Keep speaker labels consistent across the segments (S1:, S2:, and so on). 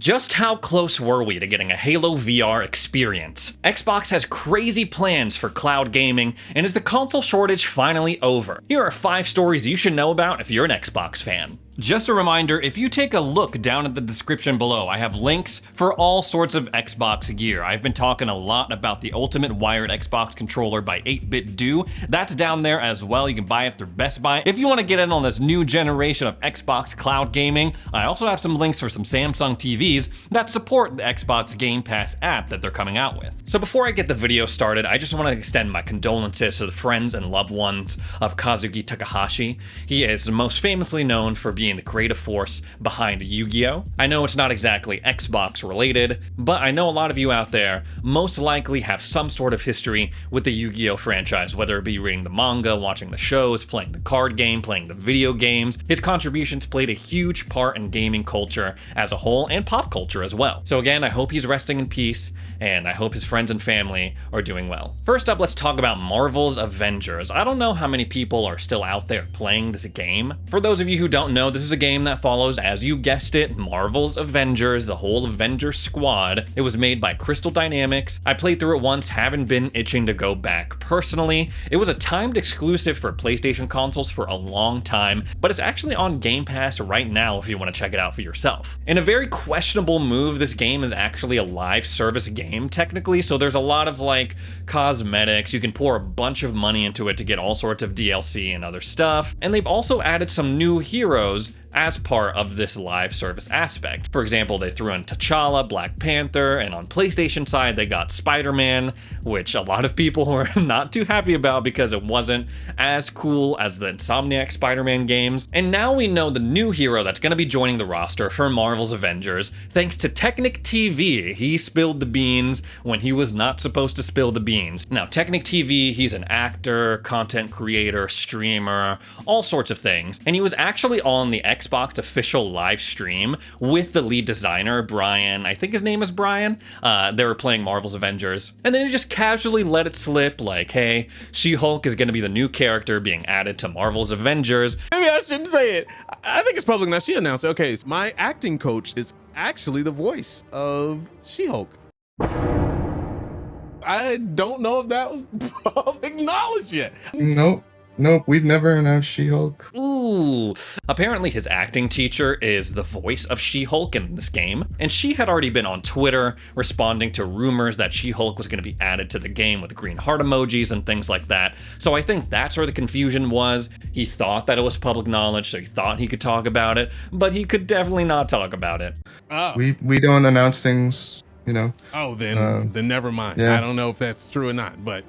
S1: Just how close were we to getting a Halo VR experience? Xbox has crazy plans for cloud gaming, and is the console shortage finally over? Here are 5 stories you should know about if you're an Xbox fan. Just a reminder, if you take a look down at the description below, I have links for all sorts of Xbox gear. I've been talking a lot about the ultimate wired Xbox controller by 8BitDo. That's down there as well. You can buy it through Best Buy. If you want to get in on this new generation of Xbox cloud gaming, I also have some links for some Samsung TVs that support the Xbox Game Pass app that they're coming out with. So before I get the video started, I just want to extend my condolences to the friends and loved ones of Kazuki Takahashi. He is most famously known for being the creative force behind Yu-Gi-Oh! I know it's not exactly Xbox related, but I know a lot of you out there most likely have some sort of history with the Yu-Gi-Oh! Franchise, whether it be reading the manga, watching the shows, playing the card game, playing the video games. His contributions played a huge part in gaming culture as a whole and pop culture as well. So again, I hope he's resting in peace, and I hope his friends and family are doing well. First up, let's talk about Marvel's Avengers. I don't know how many people are still out there playing this game. For those of you who don't know, this is a game that follows, as you guessed it, Marvel's Avengers, the whole Avengers squad. It was made by Crystal Dynamics. I played through it once, haven't been itching to go back personally. It was a timed exclusive for PlayStation consoles for a long time, but it's actually on Game Pass right now if you want to check it out for yourself. In a very questionable move, this game is actually a live service game technically, so there's a lot of like cosmetics. You can pour a bunch of money into it to get all sorts of DLC and other stuff, and they've also added some new heroes as part of this live service aspect. For example, they threw in T'Challa, Black Panther, and on PlayStation side they got Spider-Man, which a lot of people were not too happy about because it wasn't as cool as the Insomniac Spider-Man games. And now we know the new hero that's going to be joining the roster for Marvel's Avengers, thanks to TechniqTV. He spilled the beans when he was not supposed to spill the beans. Now, TechniqTV, he's an actor, content creator, streamer, all sorts of things, and he was actually on the Xbox official live stream with the lead designer, Brian. I think his name is Brian. They were playing Marvel's Avengers. And then he just casually let it slip like, hey, She-Hulk is going to be the new character being added to Marvel's Avengers.
S2: Maybe I shouldn't say it. I think it's public enough. She announced, okay, so my acting coach is actually the voice of She-Hulk. I don't know if that was public knowledge yet.
S3: Nope, we've never announced She-Hulk.
S1: Ooh. Apparently his acting teacher is the voice of She-Hulk in this game, and she had already been on Twitter responding to rumors that She-Hulk was going to be added to the game with green heart emojis and things like that. So I think that's where the confusion was. He thought that it was public knowledge, so he thought he could talk about it, but he could definitely not talk about it.
S2: Oh.
S3: We don't announce things, you know.
S2: Oh, then never mind.
S3: Yeah.
S2: I don't know if that's true or not, but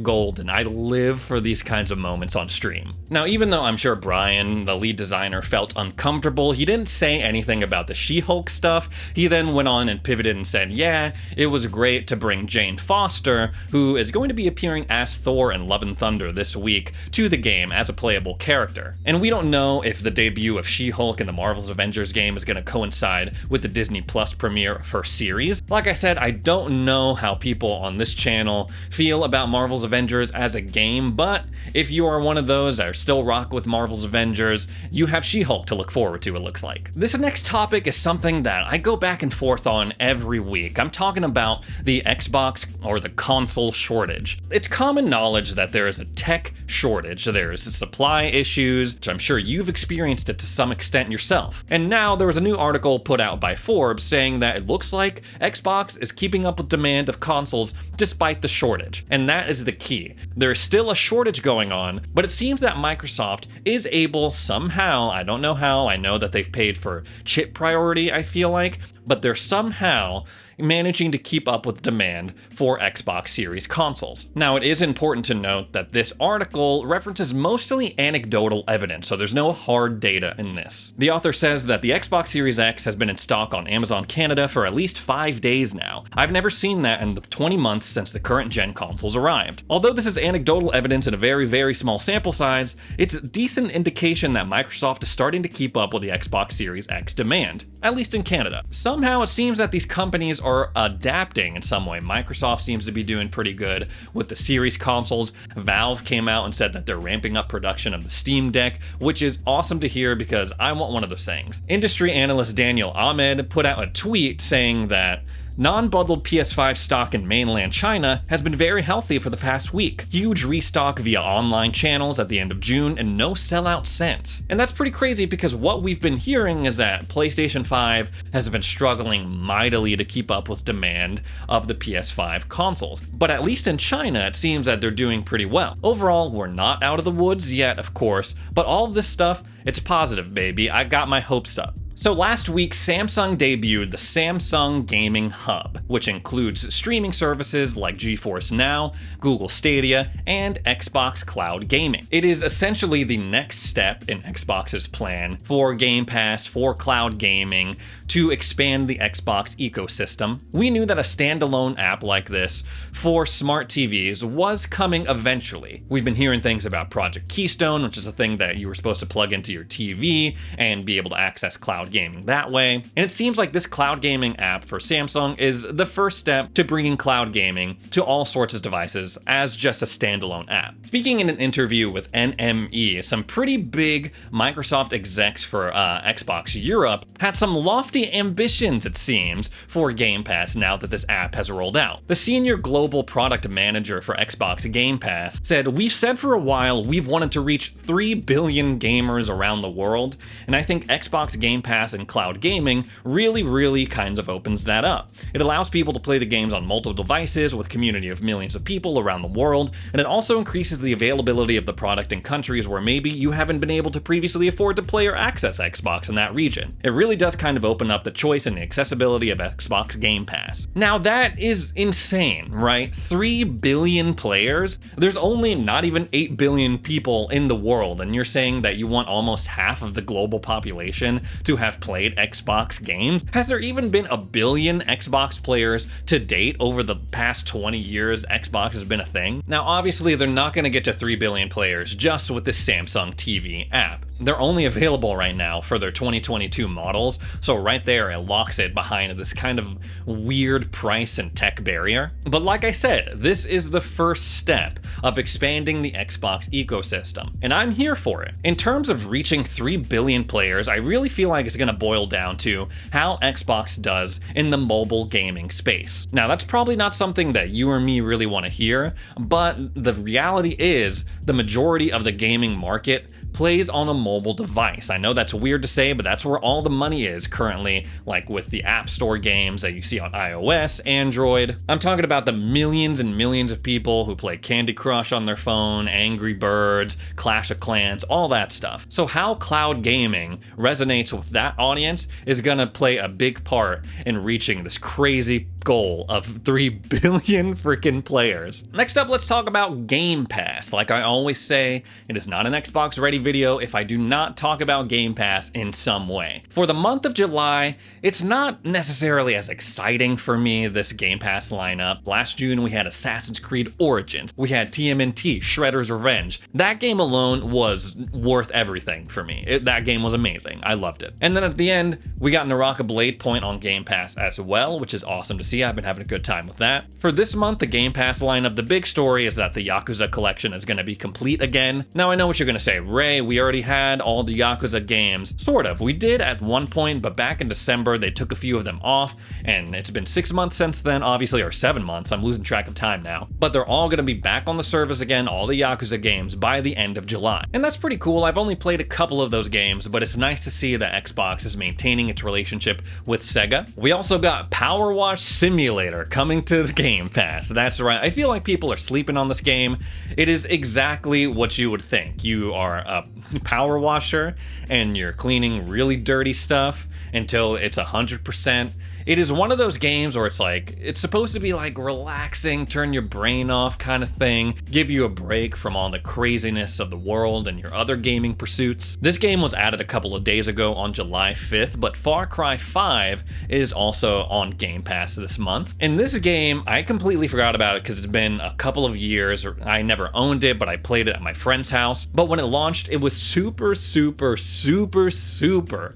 S1: Golden. I live for these kinds of moments on stream. Now, even though I'm sure Brian, the lead designer, felt uncomfortable, he didn't say anything about the She-Hulk stuff. He then went on and pivoted and said, yeah, it was great to bring Jane Foster, who is going to be appearing as Thor in Love and Thunder this week, to the game as a playable character. And we don't know if the debut of She-Hulk in the Marvel's Avengers game is going to coincide with the Disney Plus premiere of her series. Like I said, I don't know how people on this channel feel about Marvel's Avengers as a game, but if you are one of those that are still rock with Marvel's Avengers, you have She-Hulk to look forward to, it looks like. This next topic is something that I go back and forth on every week. I'm talking about the Xbox or the console shortage. It's common knowledge that there is a tech shortage. There's supply issues, which I'm sure you've experienced it to some extent yourself. And now there was a new article put out by Forbes saying that it looks like Xbox is keeping up with demand of consoles despite the shortage. And that is the key. There is still a shortage going on, but it seems that Microsoft is able somehow, I don't know how, I know that they've paid for chip priority, I feel like, but they're somehow managing to keep up with demand for Xbox Series consoles. Now, it is important to note that this article references mostly anecdotal evidence, so there's no hard data in this. The author says that the Xbox Series X has been in stock on Amazon Canada for at least 5 days now. I've never seen that in the 20 months since the current gen consoles arrived. Although this is anecdotal evidence in a very, very small sample size, it's a decent indication that Microsoft is starting to keep up with the Xbox Series X demand, at least in Canada. Somehow it seems that these companies are adapting in some way. Microsoft seems to be doing pretty good with the Series consoles. Valve came out and said that they're ramping up production of the Steam Deck, which is awesome to hear because I want one of those things. Industry analyst Daniel Ahmed put out a tweet saying that non-bundled PS5 stock in mainland China has been very healthy for the past week. Huge restock via online channels at the end of June and no sellout since. And that's pretty crazy because what we've been hearing is that PlayStation 5 has been struggling mightily to keep up with demand of the PS5 consoles. But at least in China, it seems that they're doing pretty well. Overall, we're not out of the woods yet, of course, but all of this stuff, it's positive, baby. I got my hopes up. So last week, Samsung debuted the Samsung Gaming Hub, which includes streaming services like GeForce Now, Google Stadia, and Xbox Cloud Gaming. It is essentially the next step in Xbox's plan for Game Pass, for cloud gaming, to expand the Xbox ecosystem. We knew that a standalone app like this for smart TVs was coming eventually. We've been hearing things about Project Keystone, which is a thing that you were supposed to plug into your TV and be able to access cloud gaming that way. And it seems like this cloud gaming app for Samsung is the first step to bringing cloud gaming to all sorts of devices as just a standalone app. Speaking in an interview with NME, some pretty big Microsoft execs for Xbox Europe had some lofty ambitions, it seems, for Game Pass now that this app has rolled out. The senior global product manager for Xbox Game Pass said, "We've said for a while we've wanted to reach 3 billion gamers around the world, and I think Xbox Game Pass and cloud gaming really kind of opens that up. It allows people to play the games on multiple devices with a community of millions of people around the world, and it also increases the availability of the product in countries where maybe you haven't been able to previously afford to play or access Xbox in that region. It really does kind of open up the choice and the accessibility of Xbox Game Pass." Now that is insane, right? 3 billion players? There's only not even 8 billion people in the world, and you're saying that you want almost half of the global population to have played Xbox games? Has there even been a billion Xbox players to date over the past 20 years Xbox has been a thing? Now obviously they're not going to get to 3 billion players just with this Samsung TV app. They're only available right now for their 2022 models, so right there it locks it behind this kind of weird price and tech barrier. But like I said, this is the first step of expanding the Xbox ecosystem, and I'm here for it. In terms of reaching 3 billion players, I really feel like it's going to boil down to how Xbox does in the mobile gaming space. Now that's probably not something that you or me really want to hear, but the reality is the majority of the gaming market plays on a mobile device. I know that's weird to say, but that's where all the money is currently, like with the App Store games that you see on iOS, Android. I'm talking about the millions and millions of people who play Candy Crush on their phone, Angry Birds, Clash of Clans, all that stuff. So how cloud gaming resonates with that audience is gonna play a big part in reaching this crazy goal of 3 billion freaking players. Next up, let's talk about Game Pass. Like I always say, it is not an Xbox Ready video if I do not talk about Game Pass in some way. For the month of July, it's not necessarily as exciting for me, this Game Pass lineup. Last June, we had Assassin's Creed Origins. We had TMNT, Shredder's Revenge. That game alone was worth everything for me. That game was amazing. I loved it. And then at the end, we got Naraka Blade Point on Game Pass as well, which is awesome to see. I've been having a good time with that. For this month, the Game Pass lineup, the big story is that the Yakuza collection is going to be complete again. Now I know what you're going to say, Ray, we already had all the Yakuza games. Sort of. We did at one point, but back in December, they took a few of them off, and it's been 6 months since then, obviously, or 7 months. I'm losing track of time now. But they're all going to be back on the service again, all the Yakuza games, by the end of July. And that's pretty cool. I've only played a couple of those games, but it's nice to see that Xbox is maintaining its relationship with Sega. We also got Power Wash Simulator coming to the Game Pass. That's right. I feel like people are sleeping on this game. It is exactly what you would think. You are a power washer and you're cleaning really dirty stuff until it's 100%. It is one of those games where it's like, it's supposed to be like relaxing, turn your brain off kind of thing, give you a break from all the craziness of the world and your other gaming pursuits. This game was added a couple of days ago on July 5th, but Far Cry 5 is also on Game Pass this this month. In this game, I completely forgot about it because it's been a couple of years. I never owned it, but I played it at my friend's house. But when it launched, it was super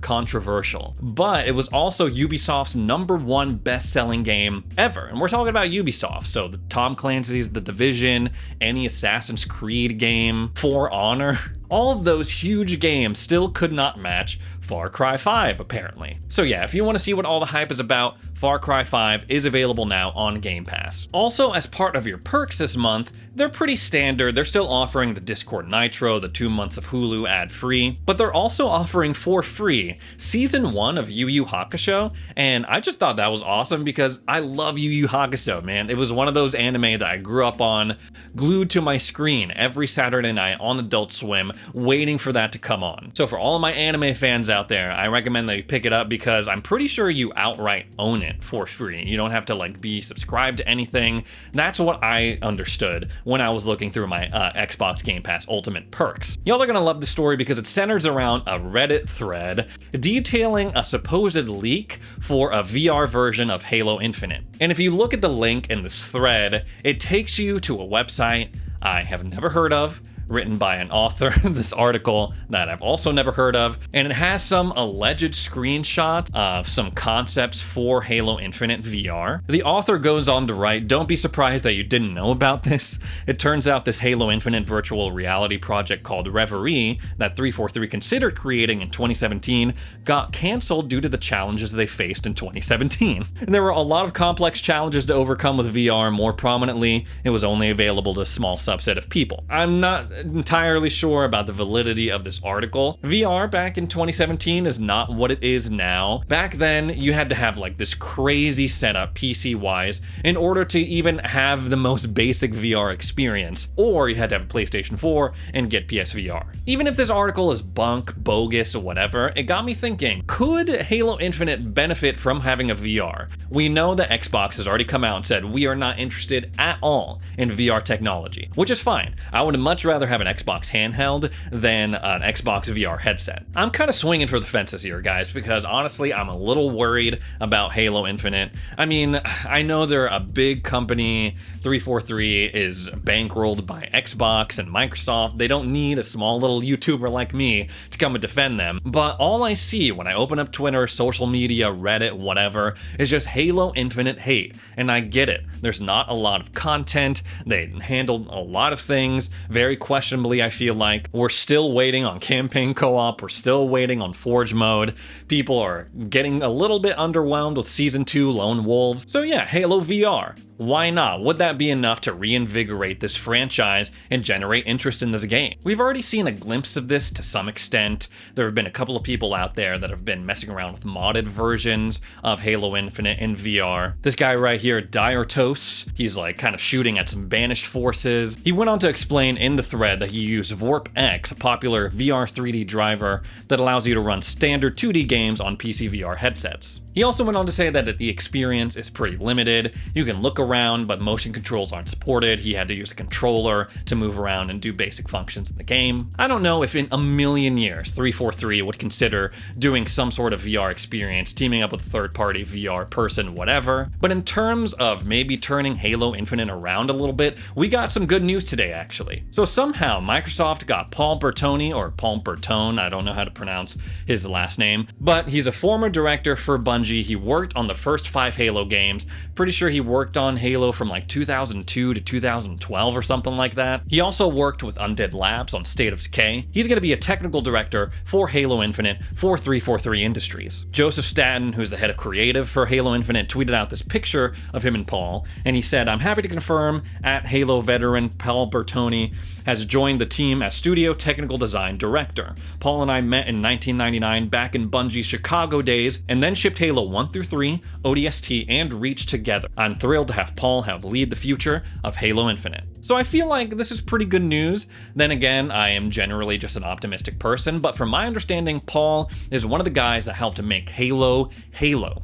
S1: controversial. But it was also Ubisoft's #1 best-selling game ever. And we're talking about Ubisoft, so the Tom Clancy's The Division, any Assassin's Creed game, For Honor, all of those huge games still could not match Far Cry 5, apparently. So yeah, if you want to see what all the hype is about, Far Cry 5 is available now on Game Pass. Also, as part of your perks this month, they're pretty standard. They're still offering the Discord Nitro, the 2 months of Hulu ad-free, but they're also offering for free Season 1 of Yu Yu Hakusho, and I just thought that was awesome because I love Yu Yu Hakusho, man. It was one of those anime that I grew up on, glued to my screen every Saturday night on Adult Swim, waiting for that to come on. So for all of my anime fans out there, I recommend that you pick it up because I'm pretty sure you outright own it for free. You don't have to be subscribed to anything. That's what I understood when I was looking through my Xbox Game Pass Ultimate perks. Y'all are gonna love the story because it centers around a Reddit thread detailing a supposed leak for a VR version of Halo Infinite. And if you look at the link in this thread, it takes you to a website I have never heard of, written by an author, this article that I've also never heard of, and it has some alleged screenshots of some concepts for Halo Infinite VR. The author goes on to write, "Don't be surprised that you didn't know about this. It turns out this Halo Infinite virtual reality project called Reverie that 343 considered creating in 2017 got canceled due to the challenges they faced in 2017. And there were a lot of complex challenges to overcome with VR. More prominently, it was only available to a small subset of people." I'm not entirely sure about the validity of this article. VR back in 2017 is not what it is now. Back then, you had to have this crazy setup PC-wise in order to even have the most basic VR experience, or you had to have a PlayStation 4 and get PSVR. Even if this article is bunk, bogus, or whatever, it got me thinking, could Halo Infinite benefit from having a VR? We know that Xbox has already come out and said we are not interested at all in VR technology, which is fine. I would much rather have an Xbox handheld than an Xbox VR headset. I'm kind of swinging for the fences here, guys, because honestly, I'm a little worried about Halo Infinite. I mean, I know they're a big company. 343 is bankrolled by Xbox and Microsoft. They don't need a small little YouTuber like me to come and defend them. But all I see when I open up Twitter, social media, Reddit, whatever, is just Halo Infinite hate. And I get it. There's not a lot of content. They handled a lot of things very questionably, I feel like. We're still waiting on campaign co-op. We're still waiting on Forge mode. People are getting a little bit underwhelmed with Season 2 Lone Wolves. So yeah, Halo VR. Why not? Would that be enough to reinvigorate this franchise and generate interest in this game? We've already seen a glimpse of this to some extent. There have been a couple of people out there that have been messing around with modded versions of Halo Infinite in VR. This guy right here, Diartos, he's kind of shooting at some banished forces. He went on to explain in the thread that he used VorpX, a popular VR 3D driver that allows you to run standard 2D games on PC VR headsets. He also went on to say that the experience is pretty limited. You can look around, but motion controls aren't supported. He had to use a controller to move around and do basic functions in the game. I don't know if in a million years 343 would consider doing some sort of VR experience, teaming up with a third-party VR person, whatever. But in terms of maybe turning Halo Infinite around a little bit, we got some good news today, actually. So somehow Microsoft got Paul Bertone, or Paul Bertone, I don't know how to pronounce his last name, but he's a former director for Bungie. He worked on the first 5 Halo games. Pretty sure he worked on Halo from 2002 to 2012 or something like that. He also worked with Undead Labs on State of Decay. He's going to be a technical director for Halo Infinite for 343 Industries. Joseph Staten, who's the head of creative for Halo Infinite, tweeted out this picture of him and Paul, and he said, "I'm happy to confirm at Halo veteran Paul Bertone has joined the team as studio technical design director. Paul and I met in 1999 back in Bungie's Chicago days and then shipped Halo 1 through 3, ODST, and Reach together. I'm thrilled to have Paul help lead the future of Halo Infinite." So I feel like this is pretty good news. Then again, I am generally just an optimistic person, but from my understanding, Paul is one of the guys that helped to make Halo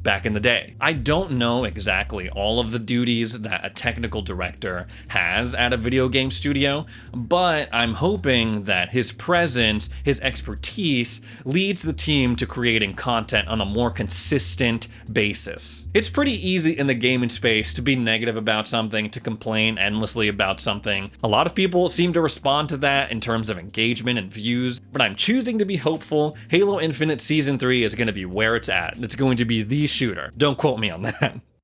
S1: back in the day. I don't know exactly all of the duties that a technical director has at a video game studio, but I'm hoping that his presence, his expertise, leads the team to creating content on a more consistent consistent basis. It's pretty easy in the gaming space to be negative about something, to complain endlessly about something. A lot of people seem to respond to that in terms of engagement and views, but I'm choosing to be hopeful. Halo Infinite Season 3 is going to be where it's at. It's going to be the shooter. Don't quote me on that.